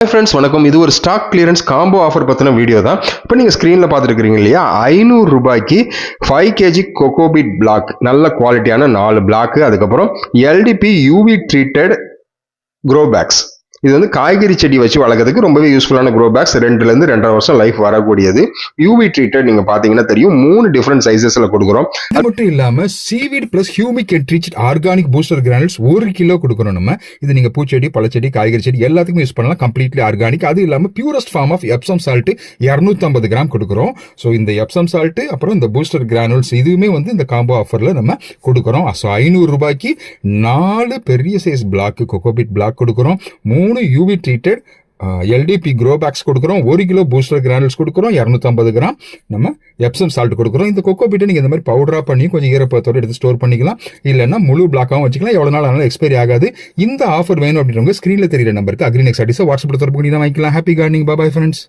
Friends வணக்கம். இது ஒரு ஸ்டாக் கிளியரன்ஸ் காம்போ ஆஃபர் பற்றின வீடியோ தான். இப்போ நீங்கள் ஸ்க்ரீனில் பார்த்துருக்கிறீங்க இல்லையா, 500 ரூபாய்க்கு 5 kg கோகோபீட் பிளாக், நல்ல குவாலிட்டியான 4 பிளாக்கு, அதுக்கப்புறம் LDP UV treated grow packs. இது வந்து காய்கறி செடி வச்சு வளர்க்கறதுக்கு ரொம்பவே யூஸ்ஃபுல்லான க்ரோ பேக்ஸ். 2லேருந்து 2.5 வருஷம் லைஃப் வரக்கூடியது. யூவி ட்ரீட்டட் நீங்க பாத்தீங்கன்னா தெரியும், 3 டிஃபரெண்ட் சைசஸ்ல கொடுக்குறோம். அது மட்டும் இல்லாம seaweed plus humic enriched organic booster granules 1 kilo கொடுக்கணும். நம்ம இது நீங்க பூச்செடி, பழச்செடி, காய்கறி செடி எல்லாத்துக்கும் யூஸ் பண்ணலாம். Completely organic. அது இல்லாம purest form of epsom salt 250 gram கொடுக்குறோம். ஸோ இந்த எப்சம் சால்ட் அப்புறம் இந்த பூஸ்டர் கிரானுல்ஸ் இதுவுமே வந்து இந்த காம்போ ஆஃபர்ல நம்ம கொடுக்குறோம். ஸோ 500 ரூபாய்க்கு 4 பெரிய சைஸ் பிளாக் கோகோபீட் பிளாக் கொடுக்குறோம், 3 UV treated LDP grow packs கொடுக்குறோம், 1 கிலோ பூஸ்டர் கிரானுல்ஸ் கொடுக்குறோம், 250 கிராம் நம்ம எப்சம் சால்ட் கொடுக்குறோம். இந்த கோகோபீட்டை நீங்கள் இந்த மாதிரி பவுடரா பண்ணி கொஞ்சம் ஈரப்பதத்தோடு எடுத்து ஸ்டோர் பண்ணிக்கலாம். இல்லைன்னா முழு பிளாக்காகவும் வச்சுக்கலாம். எவ்வளோ நாள் ஆனாலும் எக்ஸ்பைரி ஆகாது. இந்த ஆஃபர் வேணும் அப்படின்றவங்க ஸ்க்ரீனில் தெரியுற நம்பருக்கு அக்ரிநெக்ஸ் அடிஸை வாட்ஸ்அப்பில் தொடர்பு பண்ணி தான் வாங்கிக்கலாம். Happy gardening. Bye friends.